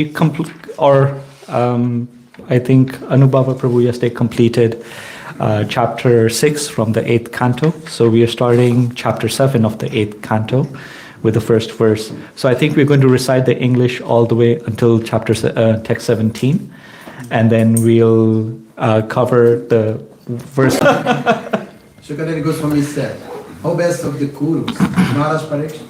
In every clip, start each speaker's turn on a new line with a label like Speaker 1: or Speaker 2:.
Speaker 1: I think Anubhava Prabhu yesterday completed chapter 6 from the 8th canto. So we are starting chapter 7 of the 8th canto with the first verse. So I think we're going to recite the English all the way until text 17. And then we'll cover the verse.
Speaker 2: Shukadeva Goswami said, O best of the Kurus, Maharaj Parikshit,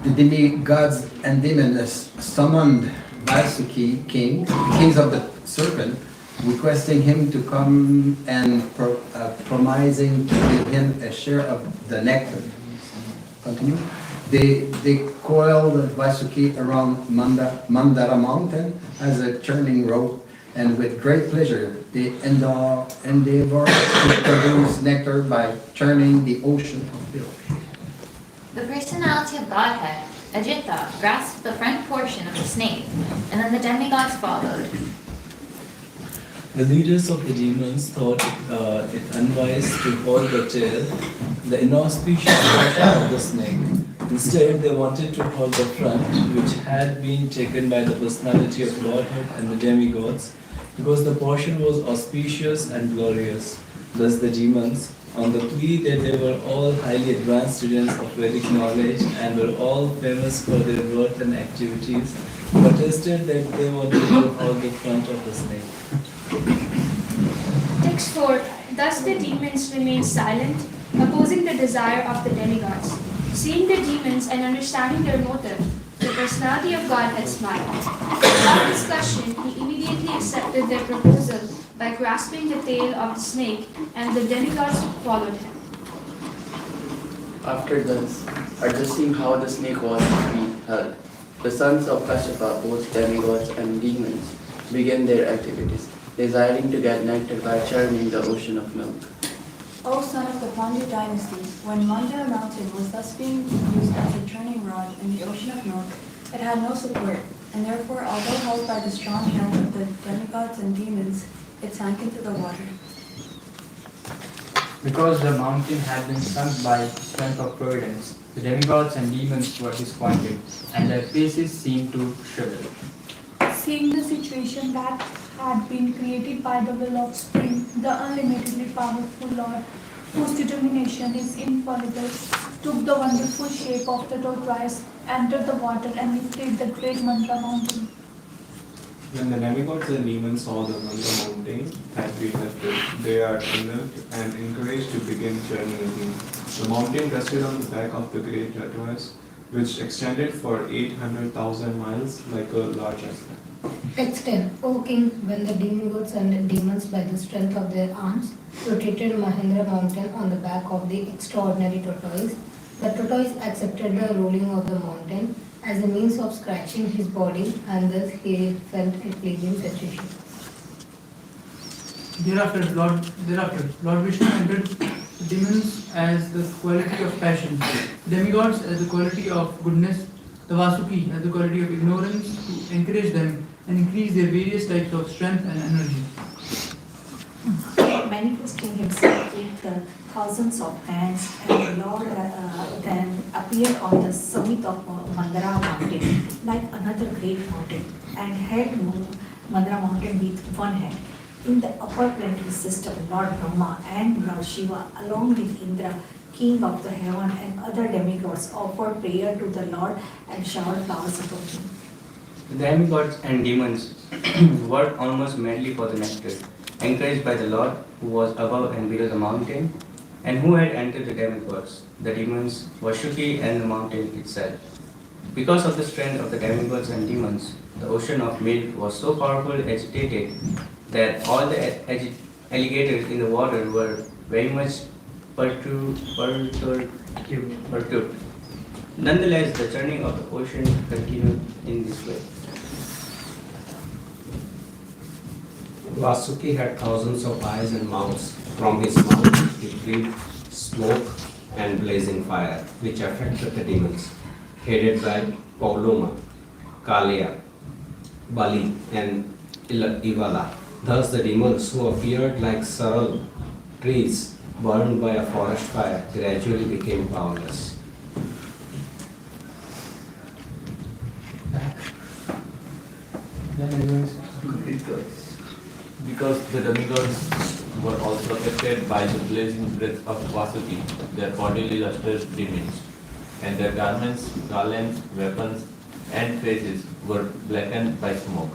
Speaker 2: the demigods and demons summoned Vaisuki kings of the serpent, requesting him to come and promising to give him a share of the nectar. Continue. They coiled Vaisuki around Mandara mountain as a churning rope, and with great pleasure they endeavor to produce nectar by churning the ocean of milk.
Speaker 3: The personality of Godhead, Ajita, grasped the front portion of the snake, and then the demigods followed.
Speaker 4: The leaders of the demons thought it unwise to hold the tail, the inauspicious portion of the snake. Instead, they wanted to hold the front, which had been taken by the personality of Godhead and the demigods, because the portion was auspicious and glorious. Thus the demons, on the plea that they were all highly advanced students of Vedic knowledge and were all famous for their worth and activities, protested that they wanted to hold the front of the snake.
Speaker 5: Text 4. Thus the demons remained silent, opposing the desire of the demigods. Seeing the demons and understanding their motive, the personality of God had smiled. Without discussion, he immediately accepted their proposal by grasping the tail of the snake, and the demigods followed him.
Speaker 6: After this, adjusting how the snake was to be held, the sons of Kashyapa, both demigods and demons, began their activities, desiring to get nectar by churning the ocean of milk.
Speaker 7: O son of the Pandya dynasty, when Mandara mountain was thus being used as a churning rod in the ocean of milk, it had no support, and therefore, although held by the strong hand of the demigods and demons, it sank into the water.
Speaker 8: Because the mountain had been sunk by strength of providence, the demigods and demons were disappointed, and their faces seemed to shrivel.
Speaker 9: Seeing the situation that had been created by the will of Spring, the unlimitedly powerful Lord, whose determination is infallible, took the wonderful shape of the tortoise, entered the water, and lifted the great Mandara mountain.
Speaker 10: When the demigods and demons saw the Mandara mountain had been lifted, they are unnerved and encouraged to begin journey again. The mountain rested on the back of the great tortoise, which extended for 800,000 miles like a large island.
Speaker 11: Text 10. O king, when the demigods and demons by the strength of their arms rotated Mahendra mountain on the back of the extraordinary tortoise, the tortoise accepted the rolling of the mountain as a means of scratching his body, and thus he felt a pleasing sensation.
Speaker 12: Thereafter, Lord Vishnu entered the demons as the quality of passion, demigods as the quality of goodness, the Vasuki as the quality of ignorance, to encourage them and increase their various types of strength and energy.
Speaker 13: Manifesting himself with the thousands of hands, and the Lord then appeared on the summit of Mandara mountain like another great mountain, and had moved Mandara mountain with one hand. In the upper planetary system, Lord Brahma and Lord Shiva, along with Indra, king of the heaven, and other demigods, offered prayer to the Lord and showered flowers upon him.
Speaker 8: The demigods and demons worked almost madly for the nectar, encouraged by the Lord, who was above and below the mountain, and who had entered the demigods, the demons, Vashuki, and the mountain itself. Because of the strength of the demigods and demons, the ocean of milk was so powerfully agitated that all the alligators in the water were very much perturbed. Nonetheless, the churning of the ocean continued in this way.
Speaker 14: Vasuki had thousands of eyes and mouths. From his mouth he breathed smoke and blazing fire, which affected the demons, headed by Pauloma, Kalia, Bali, and Ivala. Thus the demons, who appeared like saral trees burned by a forest fire, gradually became powerless.
Speaker 15: Because the demigods were also affected by the blazing breath of Vasuki, their bodily lustrous demons, and their garments, garlands, weapons, and faces were blackened by smoke.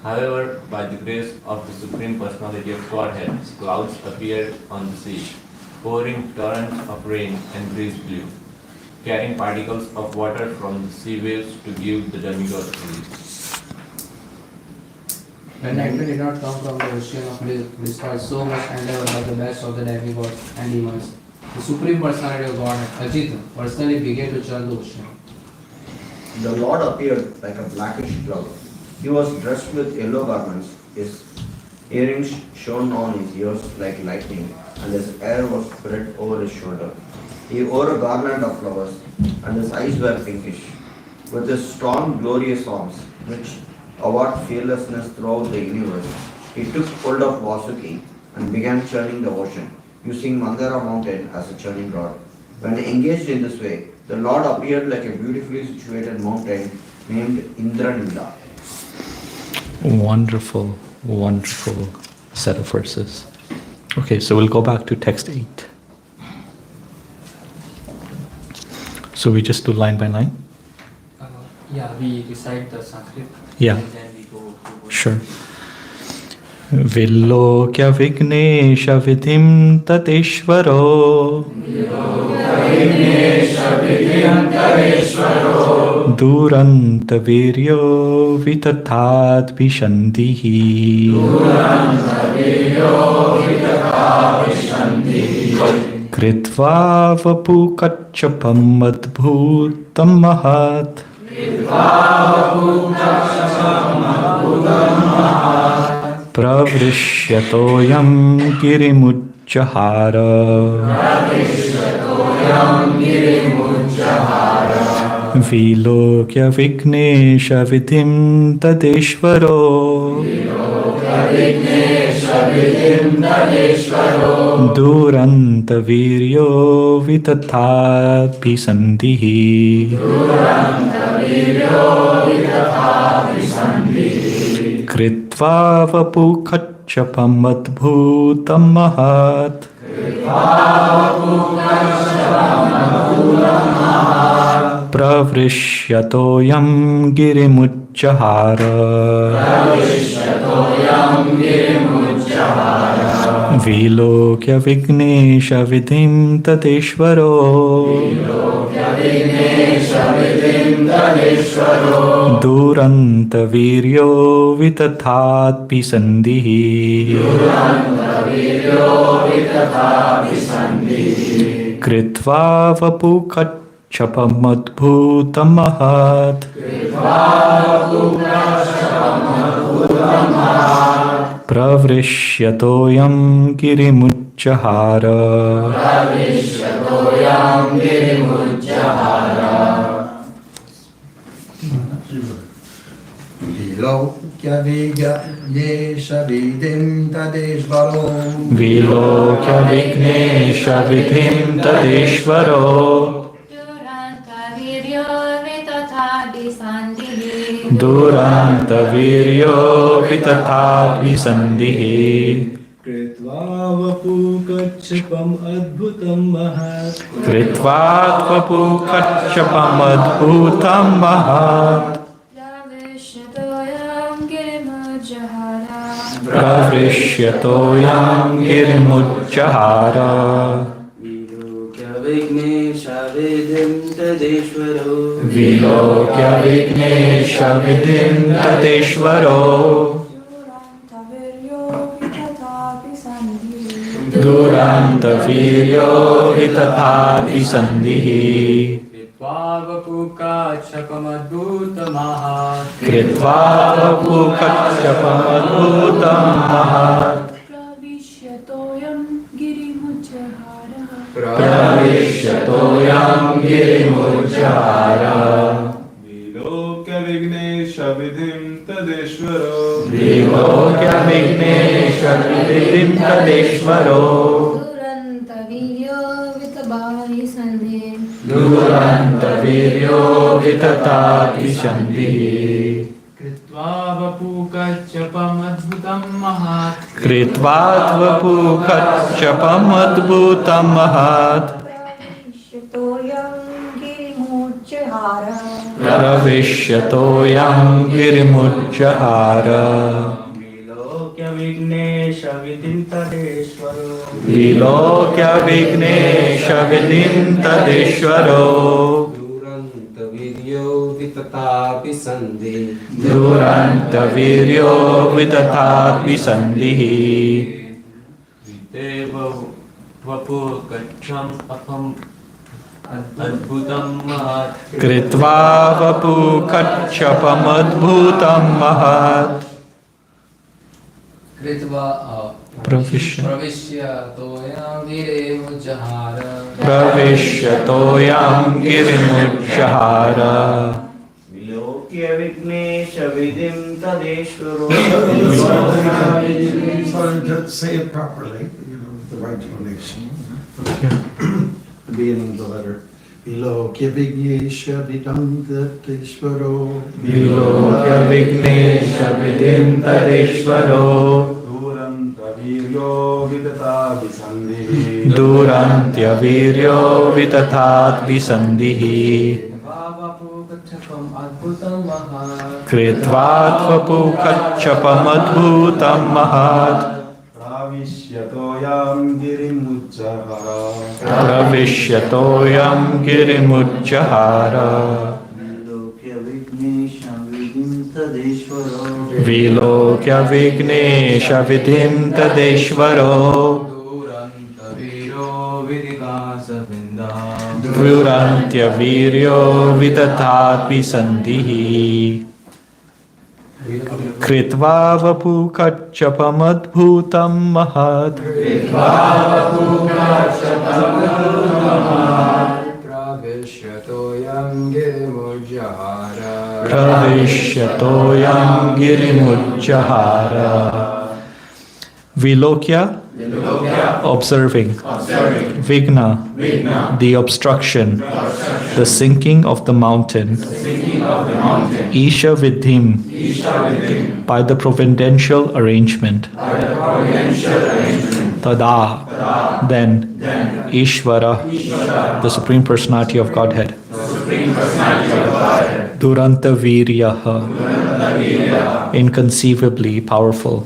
Speaker 15: However, by the grace of the Supreme Personality of Godhead, clouds appeared on the sea, pouring torrents of rain and breeze blew, carrying particles of water from the sea waves to give the demigods relief.
Speaker 16: When nectar did not come from the ocean of bliss, despite so much endeavor by the best of the demigods and demons, the Supreme Personality of Godhead, Ajita, personally began to churn the ocean.
Speaker 17: The Lord appeared like a blackish cloud. He was dressed with yellow garments. His earrings shone on his ears like lightning, and his hair was spread over his shoulder. He wore a garland of flowers, and his eyes were pinkish. With his strong, glorious arms, which avowed fearlessness throughout the universe, he took hold of Vasuki and began churning the ocean, using Mandara mountain as a churning rod. When engaged in this way, the Lord appeared like a beautifully situated mountain named Indranila.
Speaker 1: Wonderful, wonderful set of verses. Okay, so we'll go back to text 8. So we just do line by line?
Speaker 12: Yeah, we recite the Sanskrit.
Speaker 1: Yeah.
Speaker 12: And then we go to
Speaker 1: Sure. Villokya Vignesha Vidhim Tateshvaro Duranta Viryo Vitatad Vishandihi Kritva Vapu Kachapam Adbhutam Mahat Pravrishyato-yam girimujjahara Vilokya Vignesha Vidhim Tadeshvaro Duranta Viryo Vitathat Bhisandihi Kritva Vapu Kachapam Adbhutam Mahat Pravrishyato-yam girimujjahara Vilokya Vignesha Vidhim Tadeshvaro Duranta Viryo Vitathat Bhisandihi Kritva Vapu Kachapam Adbhutam Mahat Pravrishyato-yam girimujjahara
Speaker 2: Vilokya Vignesha Vidhim Tadeshvaro
Speaker 1: Vilokya Vignesha Vidhim Tadeshvaro Duranta Viryo Vitathat Bhisandihi
Speaker 4: Kritva Vapu Kachapam Adbhutam Mahat
Speaker 1: Kritva Vapu Kachapam Adbhutam Mahat Pravrishyato-yam girimujjahara
Speaker 6: Vilokya Vignesha Vidhim Tadeshvaro
Speaker 1: Vilokya Vignesha Vidhim Tadeshvaro Duranta Viryo Vitathat Bhisandihi Kritva Vapu Kachapam Adbhutam Mahat
Speaker 9: Pravishyatoyam girimujjahara
Speaker 1: Pravishyatoyam girimujjahara
Speaker 10: Vilokya Vignesha Vidhim Tadeshvaro
Speaker 1: Vilokya Vignesha Vidhim Tadeshvaro
Speaker 11: Duranta Viryo Vitabhavisandhi
Speaker 1: Duranta Viryo Vitathat Vishandihi
Speaker 12: Kritva कृत्वावपूकच्छपमद्भुतं महात्
Speaker 1: कृत्वात्वपूकच्छपमद्भुतं महत् प्रविश्यतोऽयं गिरिमुच्चहार
Speaker 8: विलोक्य विघ्नेश विधिं तदेश्वरो
Speaker 1: विलोक्य विघ्नेश विधिं तदेश्वरो
Speaker 14: दुरन्तवीर्यो विततापि सन्धि
Speaker 1: दुरन्तवीर्यो विततापि सन्धिः
Speaker 15: देव वपुर्गच्छम् अहम् अद्भुतं महत्
Speaker 1: कृत्वा वपूकच्छपमद्भुतं महत्
Speaker 16: कृत्वा
Speaker 1: प्रविश्य
Speaker 16: तोयां गिरिमुज्जहार
Speaker 1: प्रविश्यतोऽयं गिरिमुच्चहार
Speaker 17: विलोक्य विघ्नेश विधिं तदेश्वरो.
Speaker 18: Say it properly, the right tonation. The beginning of the letter. Vilokya Vignesha Vidantadeshvaro.
Speaker 1: Vilokya Vignesha Vidintadeshvaro
Speaker 18: Durantaviryo Vidatabhisandhihi.
Speaker 1: Durantyaviryo Vitatadvisandhihi Kritvatvapukachchapamadbhutam mahat
Speaker 18: Pravishyato-yam girimucchahara.
Speaker 1: Pravishyato-yam girimucchahara
Speaker 17: Vilokya Vignesha Vidhim Tadeshvaro.
Speaker 1: Vilokya Vignesha Vidhim Tadeshvaro Durantyaviryo Vitatadvisandhihi Kritva vapukachchapamadbhutam mahat
Speaker 16: Pravishyato-yam girimujjahara
Speaker 1: Pravishyato-yam girimucchahara Vilokya, observing. Vigna, the obstruction, the sinking of the mountain. Isha Vidhim, by the providential arrangement. Tada, then. Ishvara, the Supreme Personality of Godhead. Duranta Viryaha, inconceivably powerful.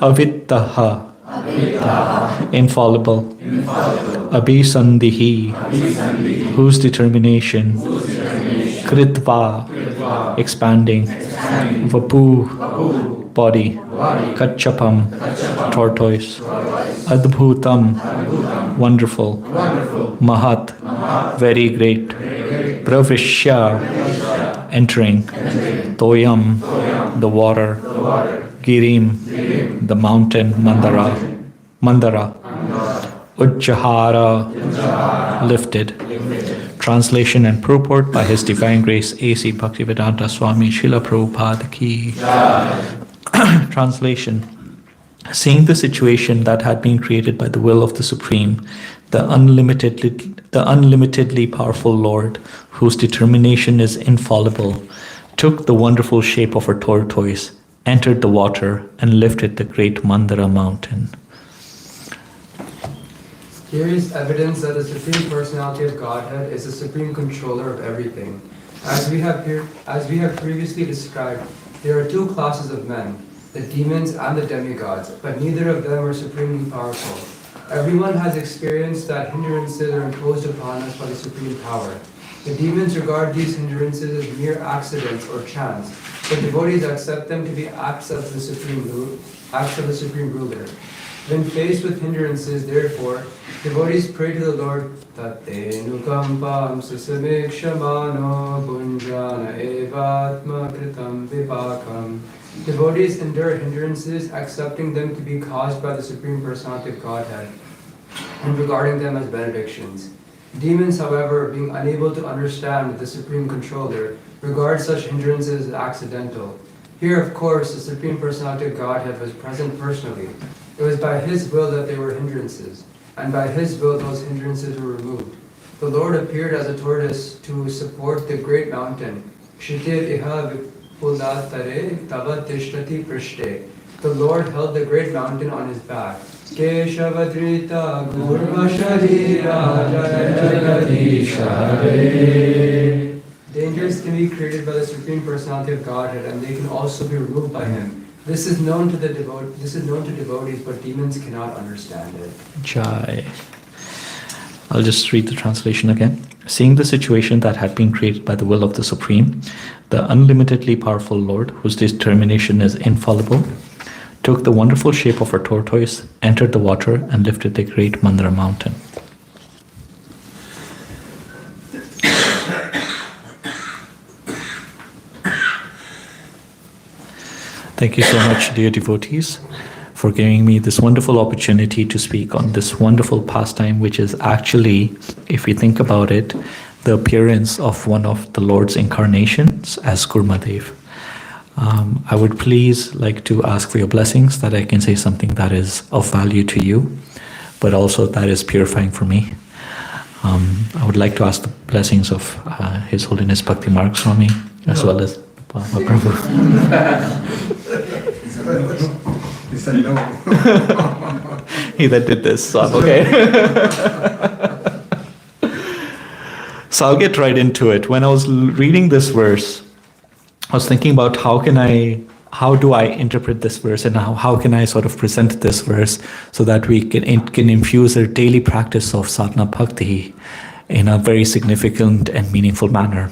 Speaker 1: Avittaha, infallible. Abhisandhihi, whose determination. Kritva, expanding. Vapu, body. Kachapam, tortoise. Adbhutam, wonderful. Mahat, very great. Pravishya, entering. Toyam, the water. Girim, the mountain. Mandara. Ujjahara, lifted. Translation and purport by His Divine Grace A.C. Bhaktivedanta Swami Srila Prabhupada Ki. Translation. Seeing the situation that had been created by the will of the Supreme, the unlimitedly powerful Lord, whose determination is infallible, took the wonderful shape of a tortoise, entered the water, and lifted the great Mandara mountain.
Speaker 16: Here is evidence that the Supreme Personality of Godhead is the supreme controller of everything. As we have previously described, there are two classes of men, the demons and the demigods, but neither of them are supremely powerful. Everyone has experienced that hindrances are imposed upon us by the supreme power. The demons regard these hindrances as mere accidents or chance, but devotees accept them to be acts of the supreme ruler. When faced with hindrances, therefore, devotees pray to the Lord, Tate nukampam susamikshmano bunjana evatma kritam vipakam. Devotees endure hindrances, accepting them to be caused by the Supreme Personality of Godhead, and regarding them as benedictions. Demons, however, being unable to understand the Supreme Controller, regard such hindrances as accidental. Here, of course, the Supreme Personality of Godhead was present personally. It was by His will that they were hindrances, and by His will those hindrances were removed. The Lord appeared as a tortoise to support the great mountain, Shritir iha vipulatare tava tishtati prishte. The Lord held the great mountain on his back. Keshavadrita Gurva Sharira Jagadishare. Dangers can be created by the Supreme Personality of Godhead, and they can also be removed by Him. This is known to devotees, but demons cannot understand it.
Speaker 1: Jai. I'll just read the translation again. Seeing the situation that had been created by the will of the Supreme, the unlimitedly powerful Lord, whose determination is infallible, took the wonderful shape of a tortoise, entered the water, and lifted the great Mandara mountain. Thank you so much, dear devotees, for giving me this wonderful opportunity to speak on this wonderful pastime, which is actually, if we think about it, the appearance of one of the Lord's incarnations as Gurmadev. I would please like to ask for your blessings that I can say something that is of value to you, but also that is purifying for me. I would like to ask the blessings of His Holiness Bhakti Marg Swami, as well as Baba Prabhu.
Speaker 2: He said no.
Speaker 1: He that did this, so okay. So I'll get right into it. When I was reading this verse, I was thinking about how do I interpret this verse, and how can I sort of present this verse so that we can infuse a daily practice of sadhana bhakti in a very significant and meaningful manner.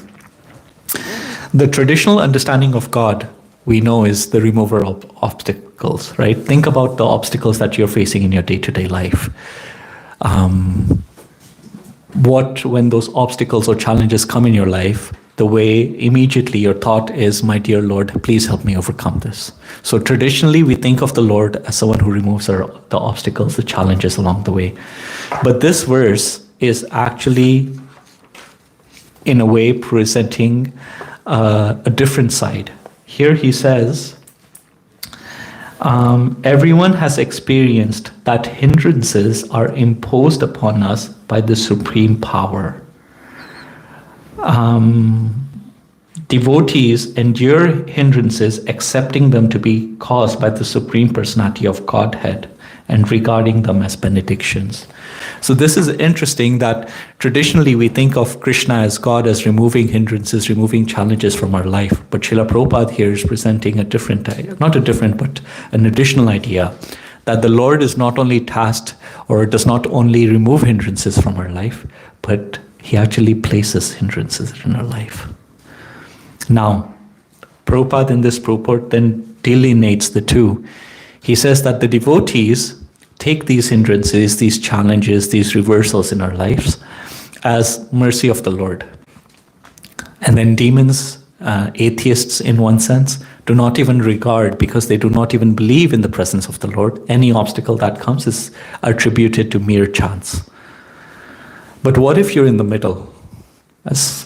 Speaker 1: The traditional understanding of God, we know, is the remover of obstacles, right? Think about the obstacles that you're facing in your day-to-day life. When those obstacles or challenges come in your life, the way immediately your thought is, my dear Lord, please help me overcome this. So traditionally, we think of the Lord as someone who removes the obstacles, the challenges along the way. But this verse is actually, in a way, presenting a different side. Here he says, everyone has experienced that hindrances are imposed upon us by the supreme power. Devotees endure hindrances, accepting them to be caused by the Supreme Personality of Godhead and regarding them as benedictions. So this is interesting that traditionally we think of Krishna as God as removing hindrances, removing challenges from our life. But Srila Prabhupada here is presenting an additional idea that the Lord is not only tasked or does not only remove hindrances from our life, but He actually places hindrances in our life. Now, Prabhupada in this purport then delineates the two. He says that the devotees take these hindrances, these challenges, these reversals in our lives as mercy of the Lord. And then demons, atheists in one sense, do not even regard, because they do not even believe in the presence of the Lord, any obstacle that comes is attributed to mere chance. But what if you're in the middle? As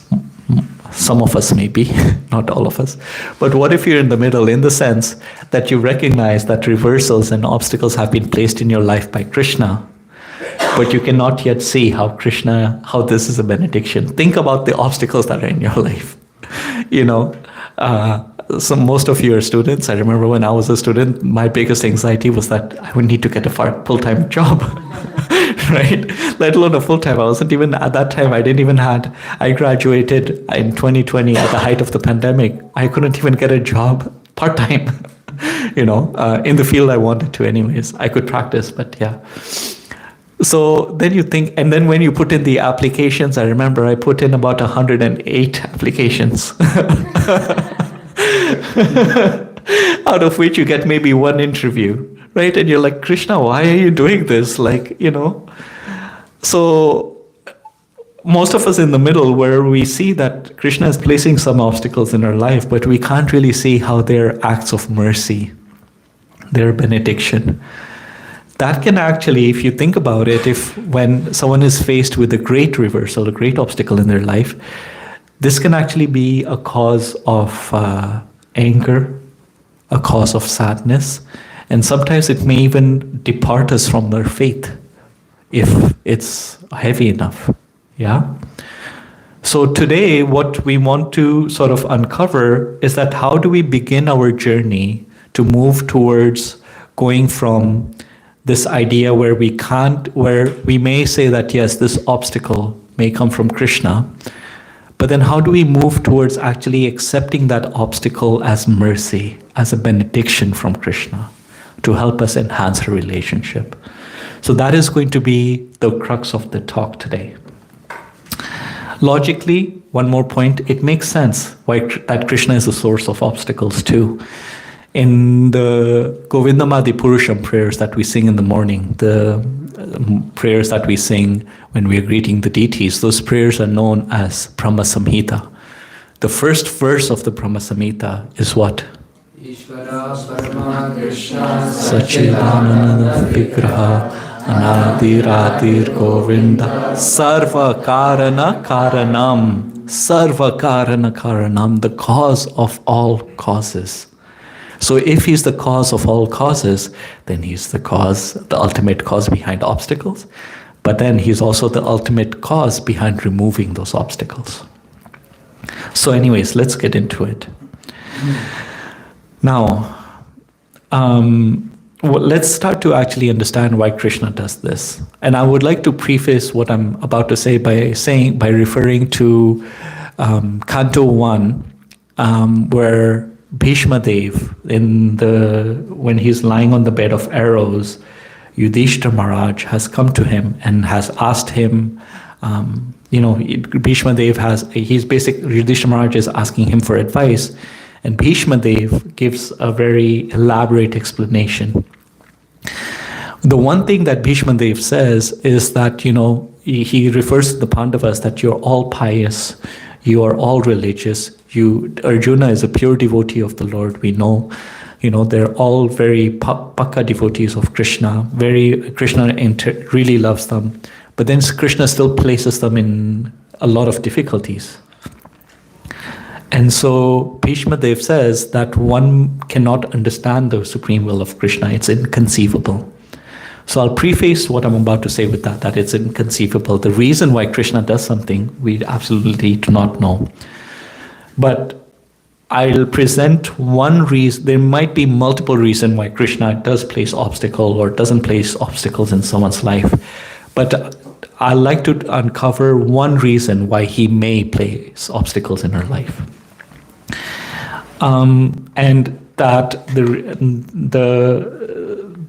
Speaker 1: some of us may be, not all of us. But what if you're in the middle, in the sense that you recognize that reversals and obstacles have been placed in your life by Krishna, but you cannot yet see how this is a benediction. Think about the obstacles that are in your life. So most of you are students. I remember when I was a student, my biggest anxiety was that I would need to get a full-time job, right? Let alone a full-time. I wasn't even, at that time, I graduated in 2020 at the height of the pandemic. I couldn't even get a job part-time, in the field I wanted to anyways. I could practice, but yeah. So then you think, and then when you put in the applications, I remember I put in about 108 applications. Out of which you get maybe one interview, right? And you're like, Krishna, why are you doing this? So most of us in the middle, where we see that Krishna is placing some obstacles in our life, but we can't really see how they're acts of mercy, they're benediction. That can actually, if you think about it, when someone is faced with a great reversal, a great obstacle in their life, this can actually be a cause of anger, a cause of sadness, and sometimes it may even depart us from their faith if it's heavy enough. Yeah? So today, what we want to sort of uncover is that how do we begin our journey to move towards going from this idea where we may say that yes, this obstacle may come from Krishna, but then how do we move towards actually accepting that obstacle as mercy, as a benediction from Krishna to help us enhance our relationship? So that is going to be the crux of the talk today. Logically, one more point, it makes sense that Krishna is the source of obstacles too. In the Govindamadi Purusham prayers that we sing in the morning, the prayers that we sing when we are greeting the deities, those prayers are known as Brahma Samhita. The first verse of the Brahma Samhita is what?
Speaker 16: Ishvara Parama Krishna
Speaker 1: Sachidananda Vigraha Anadiradir Govinda Sarva Karana Karanam. Sarva Karana Karanam, the cause of all causes. So if he's the cause of all causes, then he's the cause, the ultimate cause behind obstacles. But then he's also the ultimate cause behind removing those obstacles. So anyways, let's get into it. Now, let's start to actually understand why Krishna does this. And I would like to preface what I'm about to say by referring to Canto 1, where Bhishma Dev, when he's lying on the bed of arrows, Yudhishthira Maharaj has come to him and has asked him, Bhishma Dev Yudhishthira Maharaj is asking him for advice, and Bhishma Dev gives a very elaborate explanation. The one thing that Bhishma Dev says is that, he refers to the Pandavas that you're all pious, you are all religious. Arjuna is a pure devotee of the Lord. We know, they're all very pakka devotees of Krishna. Krishna really loves them. But then Krishna still places them in a lot of difficulties. And so Bhishma Dev says that one cannot understand the supreme will of Krishna. It's inconceivable. So I'll preface what I'm about to say with that it's inconceivable. The reason why Krishna does something, we absolutely do not know. But I'll present one reason. There might be multiple reasons why Krishna does place obstacle or doesn't place obstacles in someone's life. But I like to uncover one reason why he may place obstacles in our life. And that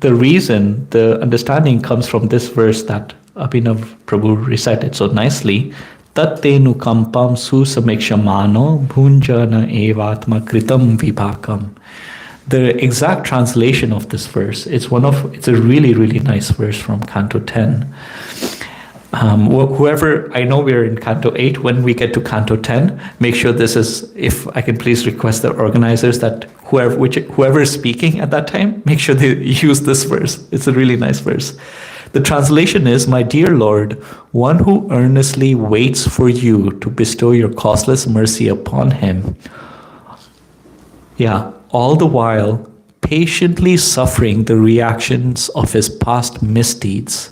Speaker 1: the reason, the understanding comes from this verse that Abhinav Prabhu recited so nicely. Tattenu kampam susamikshamano bhunjana evatma kritam vipakam. The exact translation of this verse, it's a really, really nice verse from Canto 10. I know we're in Canto 8, when we get to Canto 10, make sure this is, if I can please request the organizers that whoever is speaking at that time, make sure they use this verse. It's a really nice verse. The translation is, my dear Lord, one who earnestly waits for you to bestow your causeless mercy upon him, all the while patiently suffering the reactions of his past misdeeds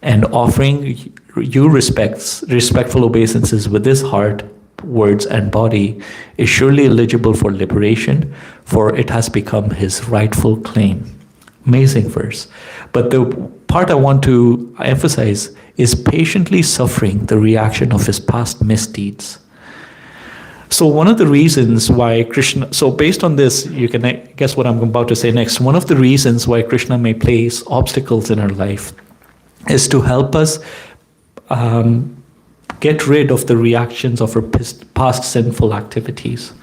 Speaker 1: and offering you respectful obeisances with his heart, words, and body, is surely eligible for liberation, for it has become his rightful claim. Amazing verse. But the part I want to emphasize is patiently suffering the reaction of his past misdeeds. So one of the reasons why Krishna, so based on this, you can guess what I'm about to say next. One of the reasons why Krishna may place obstacles in our life is to help us get rid of the reactions of our past sinful activities.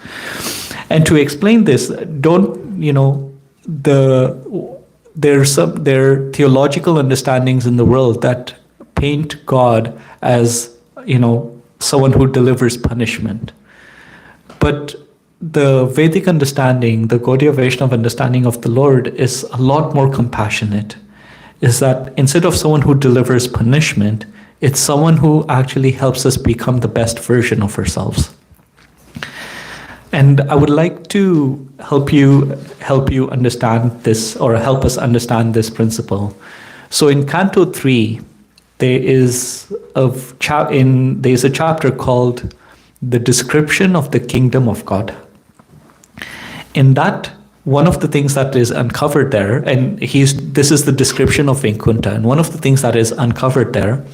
Speaker 1: And to explain this, there are theological understandings in the world that paint God as, someone who delivers punishment. But the Vedic understanding, the Gaudiya Vaishnava understanding of the Lord is a lot more compassionate. Is that instead of someone who delivers punishment, it's someone who actually helps us become the best version of ourselves. And I would like to help you understand this, or help us understand this principle. So in Canto 3, there is a chapter called the description of the kingdom of God. In that, one of the things that is uncovered there, and this is the description of Vaikuntha, and one of the things that is uncovered there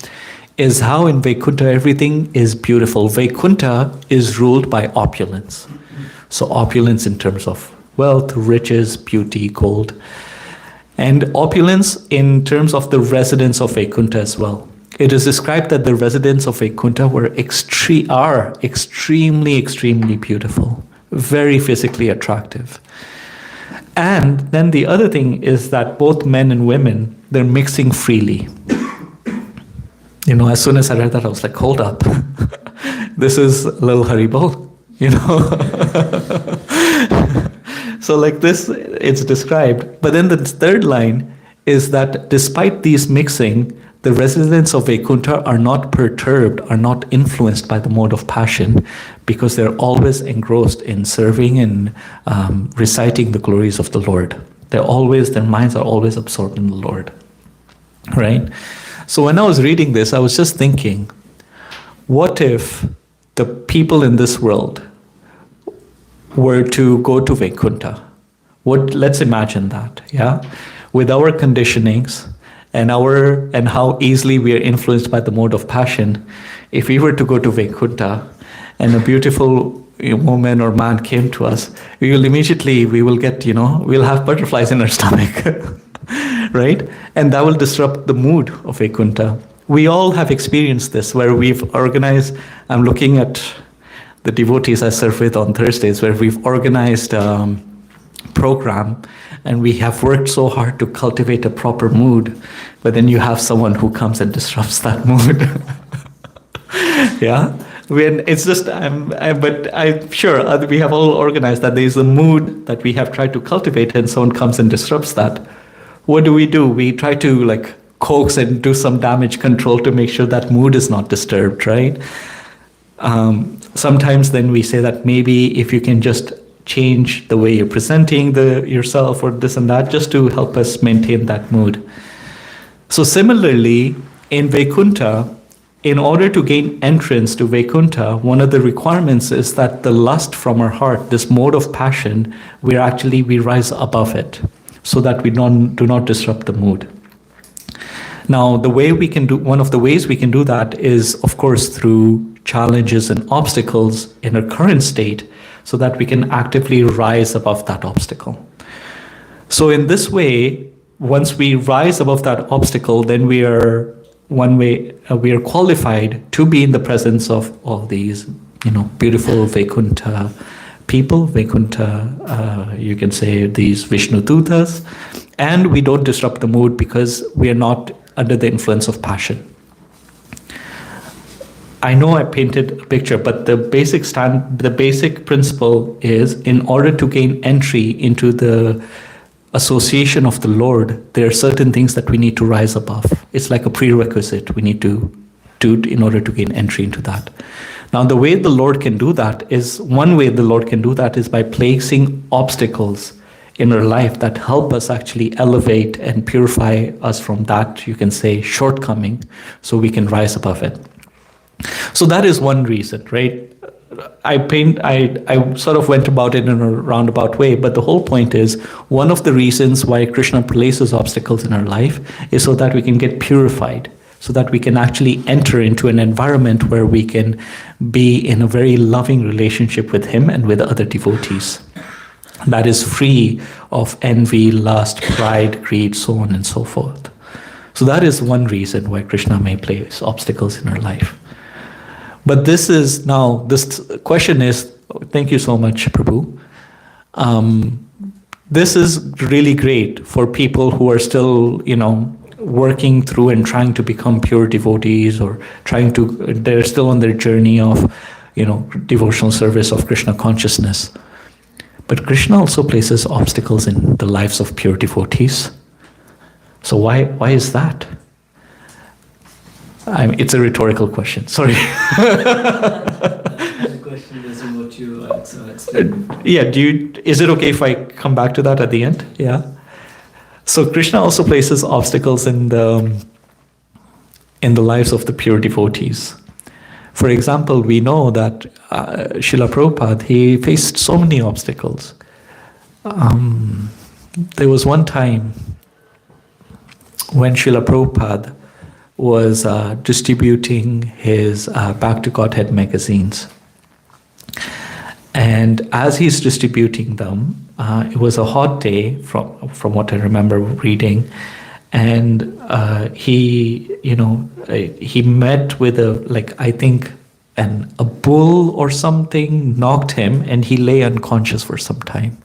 Speaker 1: is how in Vaikuntha everything is beautiful. Vaikuntha is ruled by opulence. So opulence in terms of wealth, riches, beauty, gold, and opulence in terms of the residents of Vaikuntha as well. It is described that the residents of Vaikuntha are extremely beautiful, very physically attractive. And then the other thing is that both men and women, they're mixing freely. You know, as soon as I read that, I was like, hold up. This is a little Haribo, you know. So like this, it's described. But then the third line is that despite these mixing, the residents of Vaikuntha are not perturbed, are not influenced by the mode of passion, because they're always engrossed in serving and reciting the glories of the Lord. Their minds are always absorbed in the Lord, right? So when I was reading this, I was just thinking, what if the people in this world were to go to Vaikuntha? Let's imagine that, yeah? With our conditionings and how easily we are influenced by the mode of passion, if we were to go to Vaikuntha and a beautiful woman or man came to us, we'll have butterflies in our stomach, right? And that will disrupt the mood of Vaikuntha. We all have experienced this, where we've organized, I'm looking at the devotees I serve with on Thursdays, where we've organized program and we have worked so hard to cultivate a proper mood, but then you have someone who comes and disrupts that mood. Yeah, it's just, but I'm sure we have all organized that there's a mood that we have tried to cultivate, and someone comes and disrupts that. What do? We try to coax and do some damage control to make sure that mood is not disturbed, right? Sometimes then we say that maybe if you can just change the way you're presenting yourself or this and that, just to help us maintain that mood. So similarly, in Vaikuntha, in order to gain entrance to Vaikuntha, one of the requirements is that the lust from our heart, this mode of passion, we rise above it, so that we do not disrupt the mood. Now, one of the ways we can do that is, of course, through challenges and obstacles in our current state, so that we can actively rise above that obstacle. So in this way, once we rise above that obstacle, then we are qualified to be in the presence of all these, beautiful Vaikuntha people, Vaikuntha, you can say these Vishnu Dutas, and we don't disrupt the mood because we are not under the influence of passion. I know I painted a picture, but the basic principle is, in order to gain entry into the association of the Lord, there are certain things that we need to rise above. It's like a prerequisite we need to do in order to gain entry into that. Now, the way the Lord can do that is by placing obstacles in our life that help us actually elevate and purify us from that, you can say, shortcoming, so we can rise above it. So that is one reason, right? I sort of went about it in a roundabout way, but the whole point is, one of the reasons why Krishna places obstacles in our life is so that we can get purified, so that we can actually enter into an environment where we can be in a very loving relationship with him and with other devotees that is free of envy, lust, pride, greed, so on and so forth. So that is one reason why Krishna may place obstacles in our life. But this question is, thank you so much, Prabhu. This is really great for people who are still, working through and trying to become pure devotees, or they're still on their journey of, devotional service of Krishna consciousness. But Krishna also places obstacles in the lives of pure devotees. So why is that? It's a rhetorical question. Sorry.
Speaker 4: The question is what you explained.
Speaker 1: Yeah. Is it okay if I come back to that at the end? Yeah. So Krishna also places obstacles in the lives of the pure devotees. For example, we know that Srila Prabhupada, he faced so many obstacles. There was one time when Srila Prabhupada was distributing his Back to Godhead magazines. And as he's distributing them, it was a hot day from what I remember reading, and he met with a bull or something, knocked him, and he lay unconscious for some time.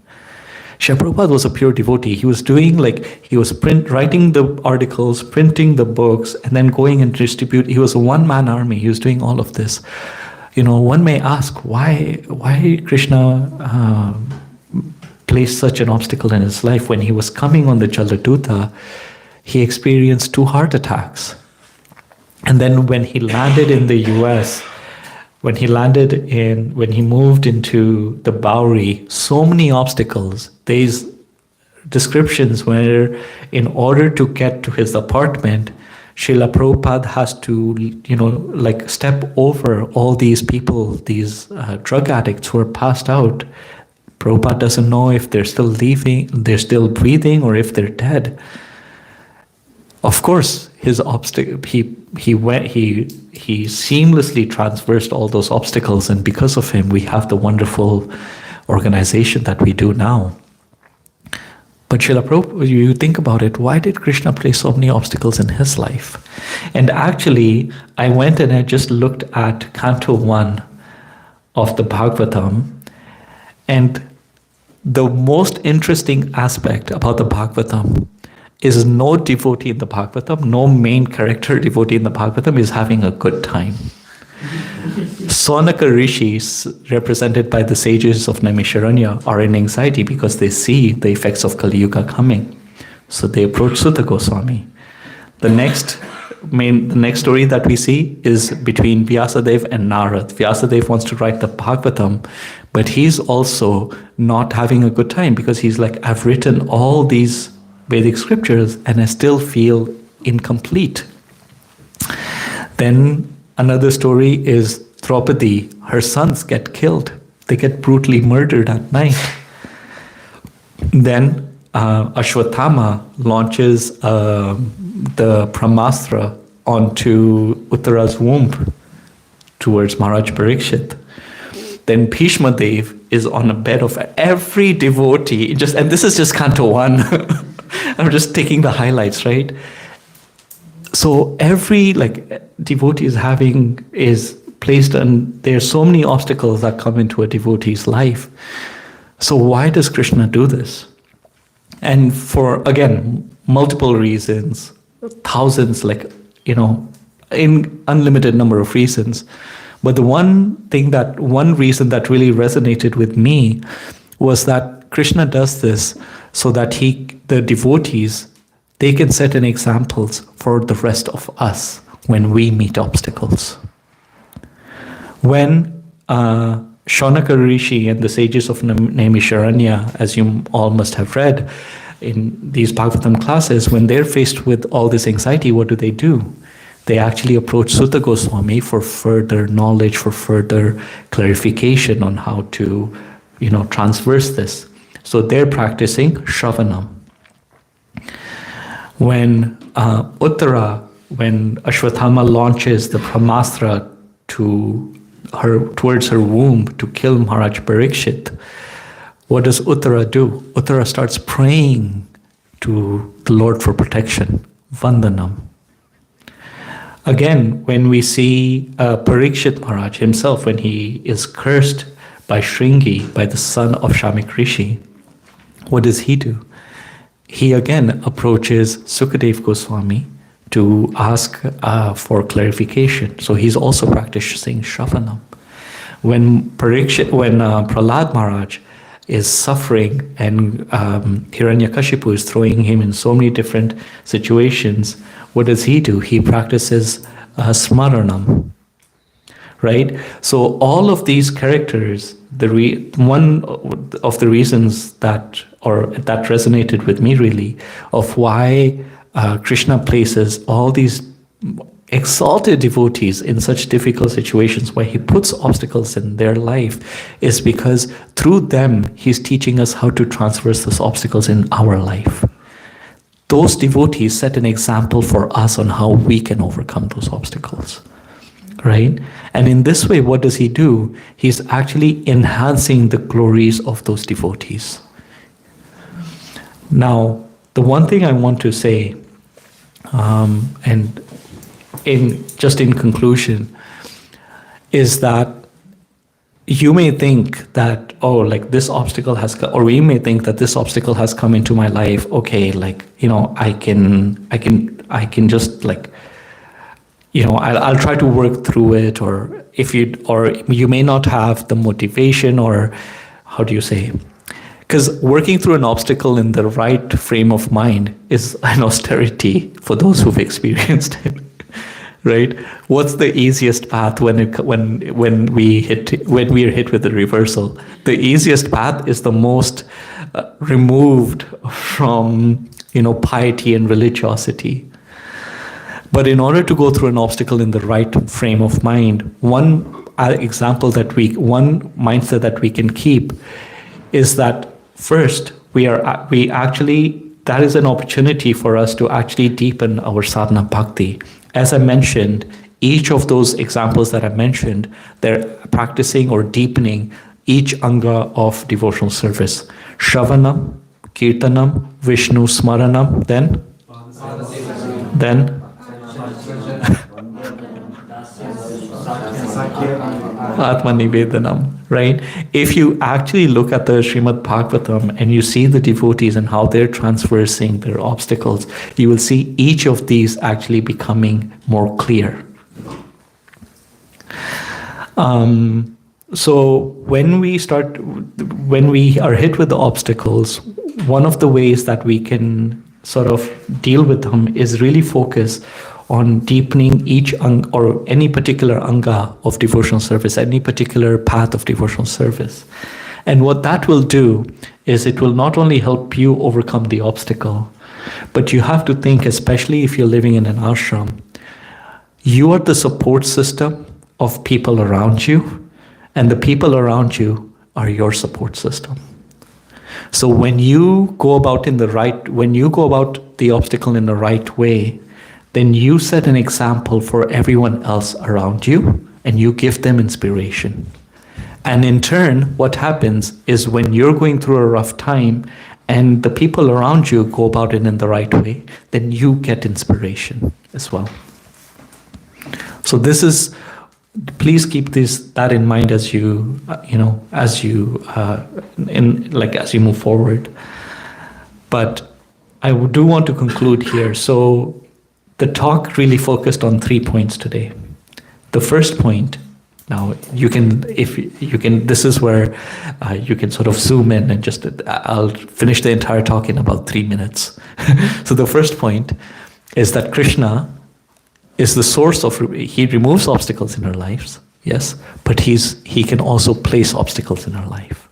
Speaker 1: Srila Prabhupada was a pure devotee. He was doing writing the articles, printing the books, and then going and distribute. He was a one-man army. He was doing all of this. One may ask why Krishna placed such an obstacle in his life. When he was coming on the Jaladuta, he experienced 2 heart attacks. And then when he landed in the US, when he moved into the Bowery, so many obstacles. These descriptions where in order to get to his apartment, Srila Prabhupada has to, step over all these people, these drug addicts who are passed out. Prabhupada doesn't know if they're still breathing, or if they're dead. Of course, his obstacle, he seamlessly traversed all those obstacles, and because of him, we have the wonderful organization that we do now. But Srila Prabhupada, you think about it, why did Krishna place so many obstacles in his life? And actually, I went and I just looked at Canto 1 of the Bhagavatam, and the most interesting aspect about the Bhagavatam is no devotee in the Bhagavatam, no main character devotee in the Bhagavatam is having a good time. Sonaka rishis, represented by the sages of Naimisharanya, are in anxiety because they see the effects of Kali Yuga coming. So they approach Sutta Goswami. The next story that we see is between Vyasadeva and Narad. Vyasadeva wants to write the Bhagavatam, but he's also not having a good time because he's like, I've written all these Vedic scriptures and I still feel incomplete. Then another story is Draupadi. Her sons get killed. They get brutally murdered at night. Then Ashwatthama launches the Brahmastra onto Uttara's womb towards Maharaj Parikshit. Then Bhishma Dev is on a bed of every devotee, and this is just Canto 1. I'm just taking the highlights, right? So every devotee is placed, and there are so many obstacles that come into a devotee's life. So why does Krishna do this? And for, again, multiple reasons, thousands, in unlimited number of reasons. But the one reason that really resonated with me was that Krishna does this so that the devotees, they can set an examples for the rest of us when we meet obstacles. When Shaunaka Rishi and the sages of Naimisharanya, as you all must have read in these Bhagavatam classes, when they're faced with all this anxiety, what do? They actually approach Sutta Goswami for further knowledge, for further clarification on how to, transverse this. So they're practicing Shravanam. When when Ashwatthama launches the Brahmastra towards her womb to kill Maharaj Parikshit, what does Uttara do? Uttara starts praying to the Lord for protection, Vandanam. Again, when we see Parikshit Maharaj himself, when he is cursed by Shringi, by the son of Shamik Rishi, what does he do? He again approaches Sukadev Goswami to ask for clarification. So he's also practicing Shravanam. When Prahlad Maharaj is suffering and Hiranyakashipu is throwing him in so many different situations, what does he do? He practices Smaranam. Right? So all of these characters, one of the reasons that resonated with me really, of why Krishna places all these exalted devotees in such difficult situations, why he puts obstacles in their life, is because through them, he's teaching us how to transverse those obstacles in our life. Those devotees set an example for us on how we can overcome those obstacles, right? And in this way, what does he do? He's actually enhancing the glories of those devotees. Now, the one thing I want to say, and in conclusion, is that you may think that, oh, like this obstacle has come, or we may think that this obstacle has come into my life. Okay, like, you know, I can just like, you know, I'll try to work through it, or you may not have the motivation, or how do you say? Because working through an obstacle in the right frame of mind is an austerity for those who've experienced it. Right? What's the easiest path when we are hit with the reversal? The easiest path is the most removed from, you know, piety and religiosity. But in order to go through an obstacle in the right frame of mind, one mindset that we can keep is that first that is an opportunity for us to actually deepen our sadhana bhakti. As I mentioned, each of those examples that I mentioned, they're practicing or deepening each anga of devotional service. Shravanam, Kirtanam, Vishnu Smaranam, then Atmanivedanam, right? If you actually look at the Srimad Bhagavatam and you see the devotees and how they're transversing their obstacles, you will see each of these actually becoming more clear. So when we are hit with the obstacles, one of the ways that we can sort of deal with them is really focus on deepening each or any particular anga of devotional service, any particular path of devotional service. And what that will do is it will not only help you overcome the obstacle, but you have to think, especially if you're living in an ashram, you are the support system of people around you, and the people around you are your support system. So when you go about the obstacle in the right way, then you set an example for everyone else around you, and you give them inspiration. And in turn, what happens is when you're going through a rough time and the people around you go about it in the right way, then you get inspiration as well. So please keep that in mind as you move forward. But I do want to conclude here. So the talk really focused on 3 points today. The first point, now this is where you can sort of zoom in and I'll finish the entire talk in about 3 minutes. So the first point is that Krishna is the source he removes obstacles in our lives, yes, but he can also place obstacles in our life.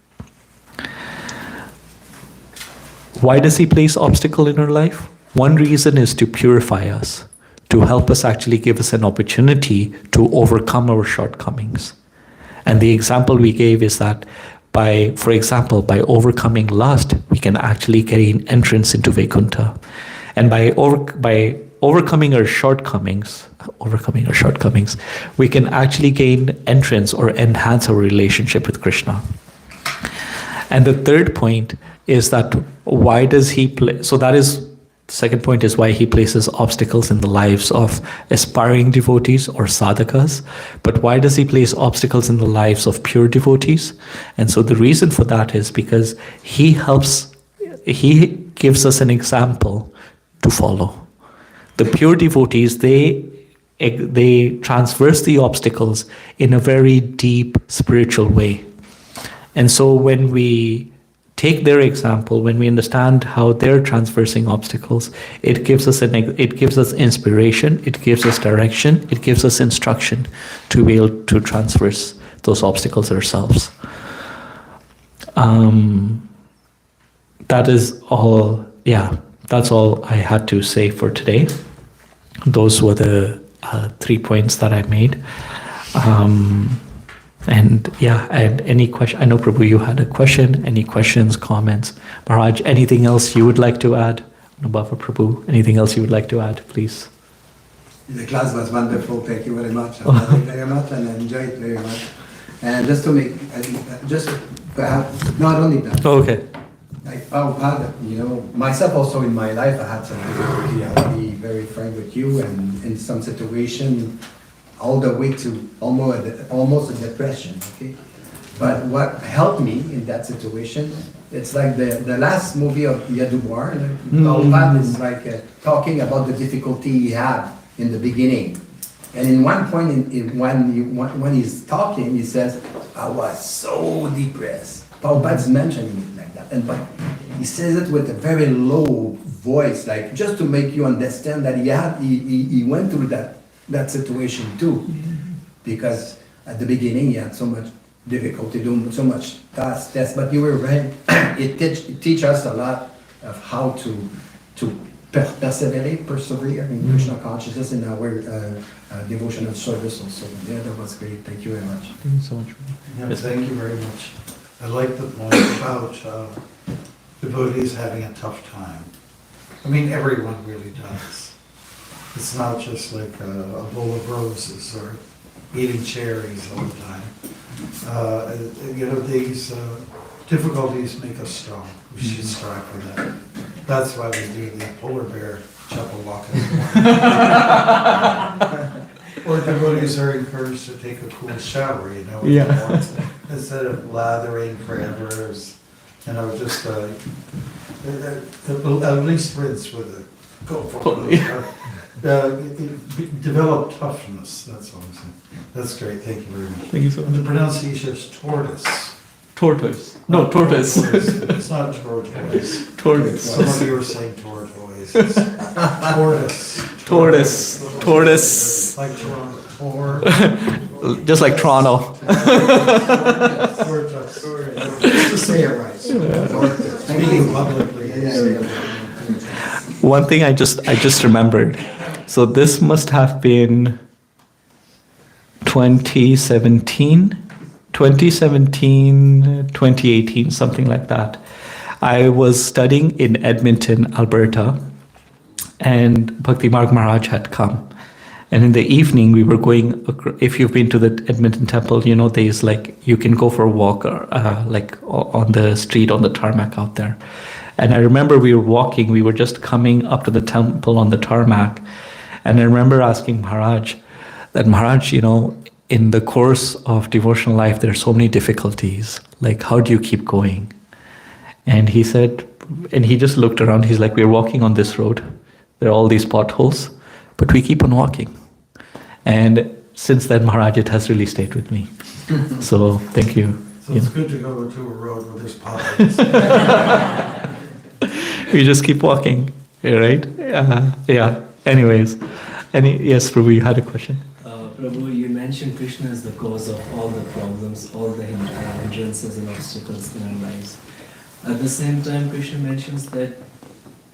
Speaker 1: Why does he place obstacle in our life? One reason is to purify us, to help us actually give us an opportunity to overcome our shortcomings. And the example we gave is that for example, by overcoming lust, we can actually gain entrance into Vaikuntha. And by overcoming our shortcomings, we can actually gain entrance or enhance our relationship with Krishna. And the third point is that why does he play? So that is the second point is why he places obstacles in the lives of aspiring devotees or sadhakas. But why does he place obstacles in the lives of pure devotees? And so the reason for that is because he gives us an example to follow. The pure devotees, they transverse the obstacles in a very deep spiritual way. And so when we take their example, when we understand how they're transversing obstacles, it gives us inspiration, it gives us direction, it gives us instruction to be able to transverse those obstacles ourselves. That is all. Yeah, that's all I had to say for today. Those were the 3 points that I made. And any question? I know Prabhu, you had a question. Any questions, comments? Maharaj, anything else you would like to add? Anubhava Prabhu, anything else you would like to add, please?
Speaker 2: The class was wonderful. Thank you very much. I love it very much and I enjoyed it very much. And just to make, just perhaps not only that.
Speaker 1: Okay.
Speaker 2: Like Prabhupada, myself also in my life, I had some difficulty. I'll be very frank with you, and in some situation, all the way to almost a depression. Okay, but what helped me in that situation, it's like the last movie of Yadubar. Prabhupada is like talking about the difficulty he had in the beginning, and in one point, when he's talking, he says, "I was so depressed." Prabhupada's mentioning it like that, but he says it with a very low voice, like just to make you understand that he went through that situation too, because at the beginning he had so much difficulty doing so much tests. But you were right; it teach us a lot of how to persevere in Krishna consciousness in our devotional service also. Yeah, that was great. Thank you very much.
Speaker 1: Thank you so much.
Speaker 18: Yeah, thank you very much. I like the point about devotees having a tough time. I mean, everyone really does. It's not just like a bowl of roses or eating cherries all the time. These difficulties make us strong. We should strive for that. That's why we do the polar bear chapel walk in the morning. Or devotees are encouraged to take a cool shower, in the morning, instead of lathering forever. Just at least rinse with a go for it. Develop toughness. That's all I'm saying. That's great. Thank you very much.
Speaker 1: Thank you so much.
Speaker 18: The pronunciation is tortoise.
Speaker 1: Tortoise. No, tortoise.
Speaker 18: It's not tortoise.
Speaker 1: Tortoise.
Speaker 18: Some of you are saying tortoise. It's tortoise.
Speaker 1: Tortoise.
Speaker 18: Like Toronto.
Speaker 1: Just like Toronto.
Speaker 2: Just to say it right.
Speaker 18: Speaking publicly.
Speaker 1: One thing I just remembered. So this must have been 2017, 2018, something like that. I was studying in Edmonton, Alberta, and Bhakti Marg Maharaj had come. And in the evening, we were going, if you've been to the Edmonton temple, there's you can go for a walk on the street, on the tarmac out there. And I remember we were walking, we were just coming up to the temple on the tarmac. And I remember asking Maharaj, that Maharaj, in the course of devotional life, there are so many difficulties. How do you keep going? And he said, and he just looked around, he's like, we're walking on this road. There are all these potholes, but we keep on walking. And since then, Maharaj, it has really stayed with me. So thank you.
Speaker 18: So it's good to go to a road where there's potholes.
Speaker 1: We just keep walking, right? Anyways. Yes, Prabhu, you had a question?
Speaker 4: Prabhu, you mentioned Krishna is the cause of all the problems, all the hindrances and obstacles in our lives. At the same time, Krishna mentions that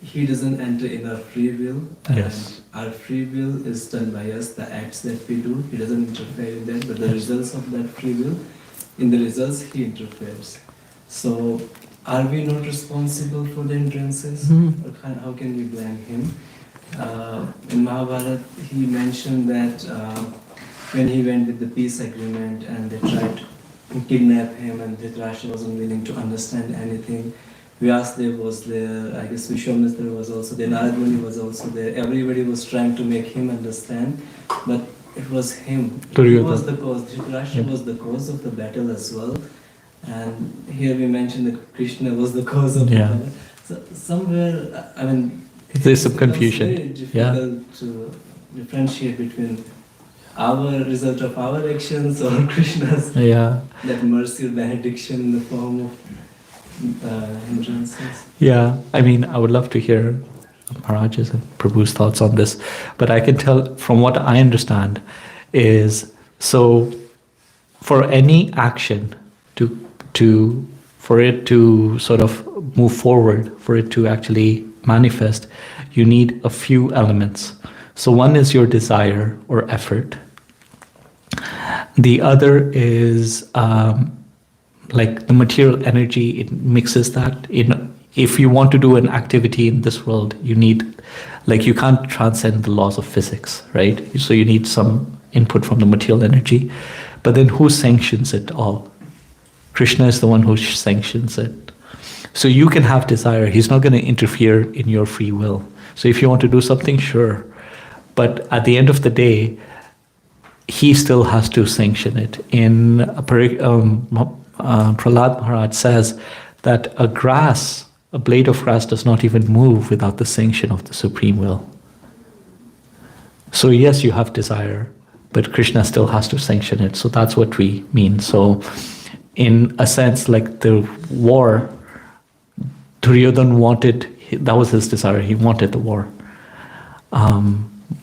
Speaker 4: he doesn't enter in our free will.
Speaker 1: Yes.
Speaker 4: Our free will is done by us, the acts that we do. He doesn't interfere in them, but the results of that free will, in the results, he interferes. So, are we not responsible for the hindrances? Or how can we blame him? In Mahabharata, he mentioned that when he went with the peace agreement and they tried to kidnap him and Dhritarashtra wasn't willing to understand anything, Vyasadeva was there, I guess Vishwamitra was also there, Narad Muni was also there, everybody was trying to make him understand, but it was him. He was the cause, Dhritarashtra was the cause of the battle as well. And here we mentioned that Krishna was the cause of the battle. So somewhere,
Speaker 1: there's some confusion.
Speaker 4: It's very difficult to differentiate between our result of our actions or Krishna's that mercy or benediction in the form of hindrances.
Speaker 1: I would love to hear Maharaj's and Prabhu's thoughts on this, but I can tell from what I understand is, so for any action for it to sort of move forward, for it to actually manifest, you need a few elements. So one is your desire or effort. The other is like the material energy, it mixes that. If you want to do an activity in this world, you need, like you can't transcend the laws of physics, right? So you need some input from the material energy. But then who sanctions it all? Krishna is the one who sanctions it. So you can have desire. He's not going to interfere in your free will. So if you want to do something, sure. But at the end of the day, he still has to sanction it. In Prahlad Maharaj says that a blade of grass does not even move without the sanction of the Supreme Will. So yes, you have desire, but Krishna still has to sanction it. So that's what we mean. So in a sense, like the war, Duryodhana wanted, that was his desire, he wanted the war.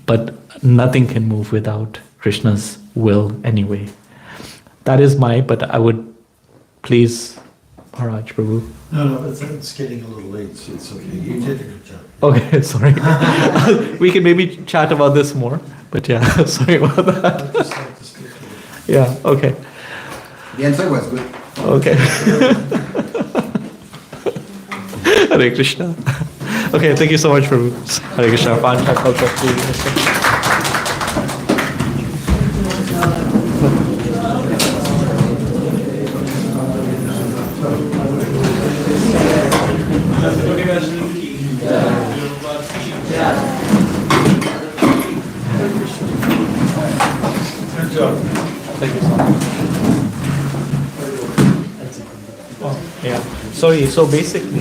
Speaker 1: But nothing can move without Krishna's will anyway. That is but I would please, Maharaj Prabhu.
Speaker 18: No, it's getting a little late, so it's okay. You did a good job.
Speaker 1: Okay, sorry. We can maybe chat about this more, but yeah, sorry about that. Yeah, okay.
Speaker 2: The answer was good.
Speaker 1: Okay. Hare Krishna. Okay, thank you so much, Prabhu. Hare Krishna. Thank you so much. Oh, yeah. Sorry, so basically